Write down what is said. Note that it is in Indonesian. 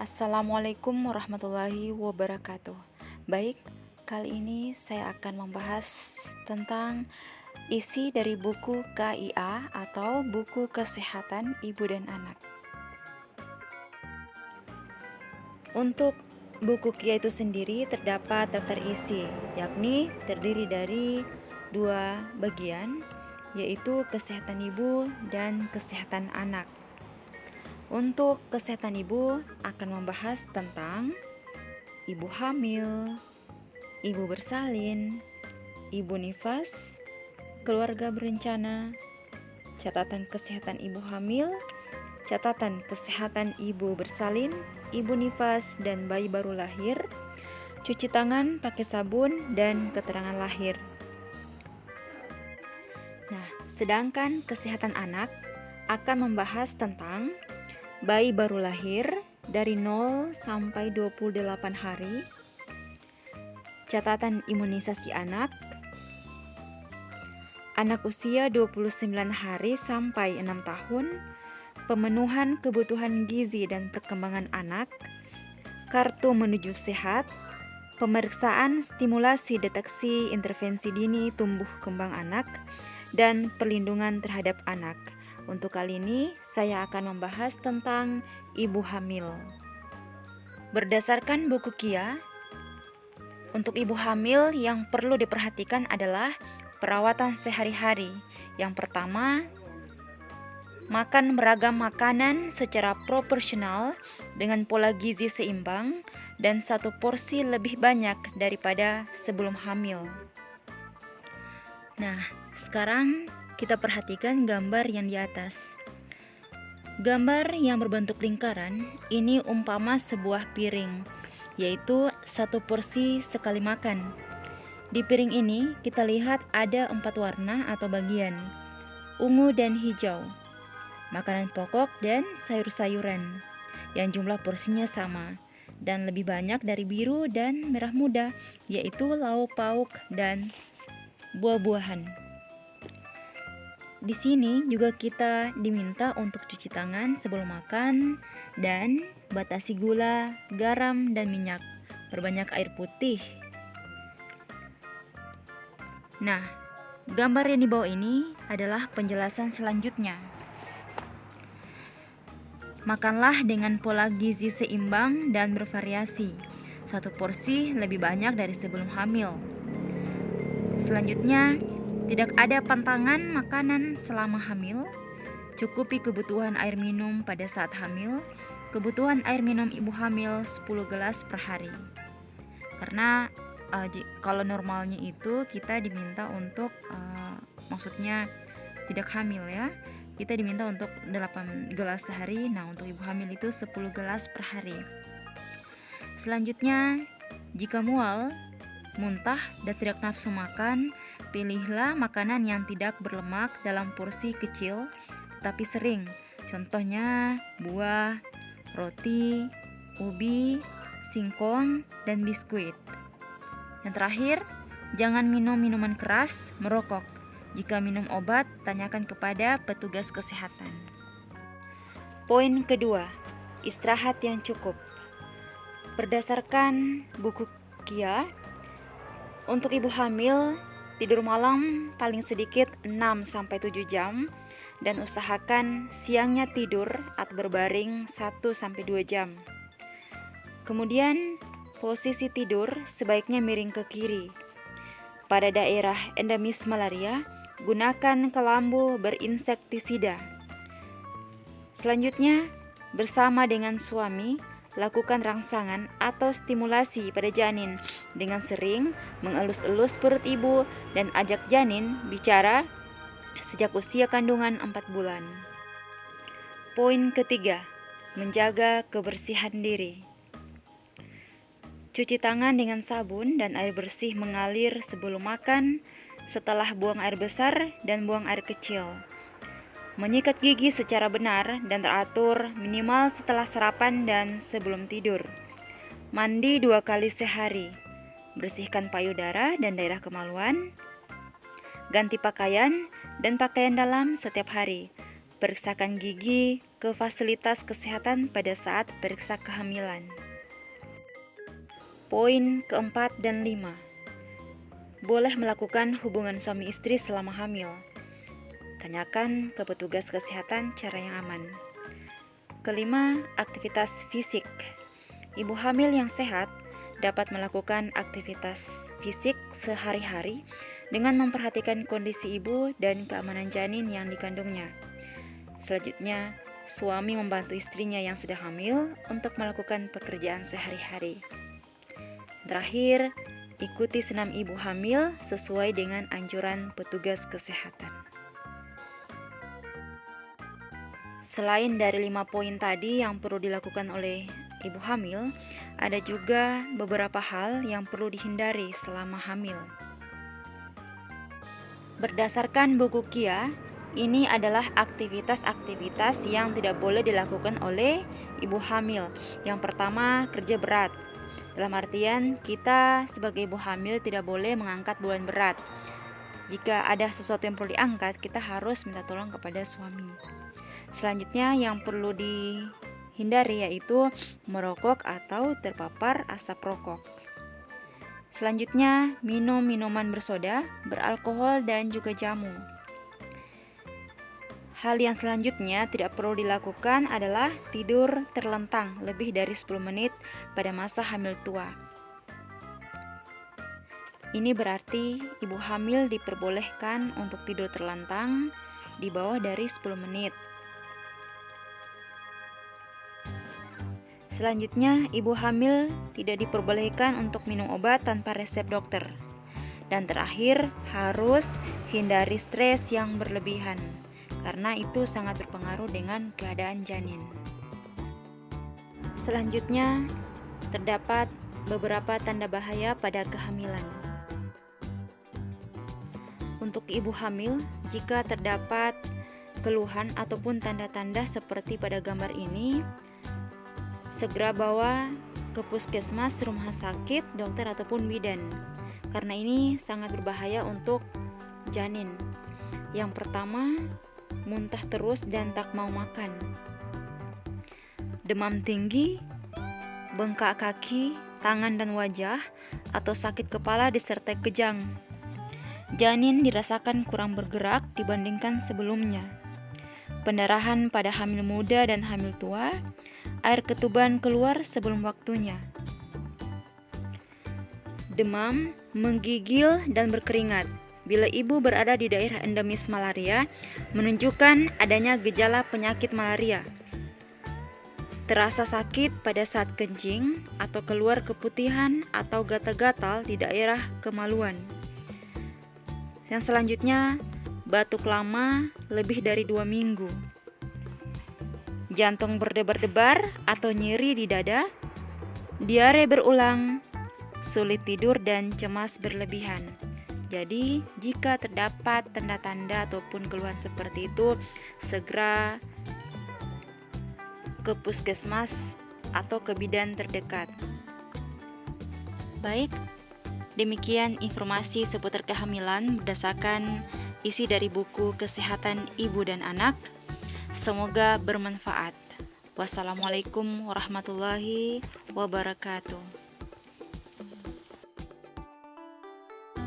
Assalamualaikum warahmatullahi wabarakatuh. Baik, kali ini saya akan membahas tentang isi dari buku KIA atau buku Kesehatan Ibu dan Anak. Untuk buku KIA itu sendiri terdapat daftar isi, yakni terdiri dari dua bagian, yaitu kesehatan ibu dan kesehatan anak. Untuk kesehatan ibu akan membahas tentang ibu hamil, ibu bersalin, ibu nifas, keluarga berencana, catatan kesehatan ibu hamil, catatan kesehatan ibu bersalin, ibu nifas dan bayi baru lahir, cuci tangan pakai sabun, dan keterangan lahir. Nah, sedangkan kesehatan anak akan membahas tentang bayi baru lahir dari 0 sampai 28 hari, catatan imunisasi anak, anak usia 29 hari sampai 6 tahun, pemenuhan kebutuhan gizi dan perkembangan anak, kartu menuju sehat, pemeriksaan stimulasi deteksi intervensi dini tumbuh kembang anak, dan perlindungan terhadap anak. Untuk kali ini, saya akan membahas tentang ibu hamil. Berdasarkan buku KIA, untuk ibu hamil yang perlu diperhatikan adalah perawatan sehari-hari. Yang pertama, makan beragam makanan secara proporsional dengan pola gizi seimbang dan satu porsi lebih banyak daripada sebelum hamil. Nah, sekarang kita perhatikan gambar yang di atas. Gambar yang berbentuk lingkaran ini umpama sebuah piring, yaitu satu porsi sekali makan. Di piring ini kita lihat ada 4 warna atau bagian, ungu dan hijau, makanan pokok dan sayur-sayuran, yang jumlah porsinya sama, dan lebih banyak dari biru dan merah muda, yaitu lauk pauk dan buah-buahan. Di sini juga kita diminta untuk cuci tangan sebelum makan dan batasi gula, garam, dan minyak. Perbanyak air putih. Nah, gambar yang di bawah ini adalah penjelasan selanjutnya. Makanlah dengan pola gizi seimbang dan bervariasi. Satu porsi lebih banyak dari sebelum hamil. Selanjutnya, tidak ada pantangan makanan selama hamil. Cukupi kebutuhan air minum pada saat hamil. Kebutuhan air minum ibu hamil 10 gelas per hari. Karena kalau normalnya itu kita diminta untuk maksudnya tidak hamil ya. Kita diminta untuk 8 gelas sehari. Nah, untuk ibu hamil itu 10 gelas per hari. Selanjutnya, jika mual, muntah, dan tidak nafsu makan, pilihlah makanan yang tidak berlemak dalam porsi kecil tapi sering. Contohnya buah, roti, ubi, singkong, dan biskuit. Yang terakhir, jangan minum minuman keras, merokok. Jika minum obat, tanyakan kepada petugas kesehatan. Poin kedua, istirahat yang cukup. Berdasarkan buku KIA, untuk ibu hamil, tidur malam paling sedikit 6-7 jam dan usahakan siangnya tidur atau berbaring 1-2 jam. Kemudian, posisi tidur sebaiknya miring ke kiri. Pada daerah endemis malaria, gunakan kelambu berinsektisida. Selanjutnya, bersama dengan suami, lakukan rangsangan atau stimulasi pada janin dengan sering mengelus-elus perut ibu dan ajak janin bicara sejak usia kandungan 4 bulan. Poin ketiga, menjaga kebersihan diri. Cuci tangan dengan sabun dan air bersih mengalir sebelum makan, setelah buang air besar dan buang air kecil. Menyikat gigi secara benar dan teratur minimal setelah sarapan dan sebelum tidur. Mandi 2 kali sehari. Bersihkan payudara dan daerah kemaluan. Ganti pakaian dan pakaian dalam setiap hari. periksakan gigi ke fasilitas kesehatan pada saat periksa kehamilan. Poin keempat dan 5. Boleh melakukan hubungan suami istri selama hamil. Tanyakan ke petugas kesehatan cara yang aman. Kelima, aktivitas fisik. Ibu hamil yang sehat dapat melakukan aktivitas fisik sehari-hari dengan memperhatikan kondisi ibu dan keamanan janin yang dikandungnya. Selanjutnya, suami membantu istrinya yang sedang hamil untuk melakukan pekerjaan sehari-hari. Terakhir, ikuti senam ibu hamil sesuai dengan anjuran petugas kesehatan. Selain dari 5 poin tadi yang perlu dilakukan oleh ibu hamil, ada juga beberapa hal yang perlu dihindari selama hamil. Berdasarkan buku KIA, ini adalah aktivitas-aktivitas yang tidak boleh dilakukan oleh ibu hamil. Yang pertama, kerja berat. Dalam artian, kita sebagai ibu hamil tidak boleh mengangkat beban berat. Jika ada sesuatu yang perlu diangkat, kita harus minta tolong kepada suami. Selanjutnya yang perlu dihindari yaitu merokok atau terpapar asap rokok. Selanjutnya, minum minuman bersoda, beralkohol, dan juga jamu. Hal yang selanjutnya tidak perlu dilakukan adalah tidur terlentang lebih dari 10 menit pada masa hamil tua. Ini berarti ibu hamil diperbolehkan untuk tidur terlentang di bawah dari 10 menit. Selanjutnya, ibu hamil tidak diperbolehkan untuk minum obat tanpa resep dokter. Dan terakhir, harus hindari stres yang berlebihan, karena itu sangat berpengaruh dengan keadaan janin. Selanjutnya, terdapat beberapa tanda bahaya pada kehamilan. Untuk ibu hamil, jika terdapat keluhan ataupun tanda-tanda seperti pada gambar ini, segera bawa ke puskesmas, rumah sakit, dokter ataupun bidan, karena ini sangat berbahaya untuk janin. Yang pertama, muntah terus dan tak mau makan, demam tinggi, bengkak kaki, tangan dan wajah, atau sakit kepala disertai kejang. Janin dirasakan kurang bergerak dibandingkan sebelumnya. Pendarahan pada hamil muda dan hamil tua, air ketuban keluar sebelum waktunya. Demam, menggigil, dan berkeringat. Bila ibu berada di daerah endemis malaria, menunjukkan adanya gejala penyakit malaria. Terasa sakit pada saat kencing atau keluar keputihan atau gatal-gatal di daerah kemaluan. Yang selanjutnya, batuk lama lebih dari 2 minggu. Jantung berdebar-debar atau nyeri di dada, diare berulang, sulit tidur dan cemas berlebihan. Jadi, jika terdapat tanda-tanda ataupun keluhan seperti itu, segera ke puskesmas atau ke bidan terdekat. Baik, demikian informasi seputar kehamilan berdasarkan isi dari buku Kesehatan Ibu dan Anak. Semoga bermanfaat. Wassalamualaikum warahmatullahi wabarakatuh.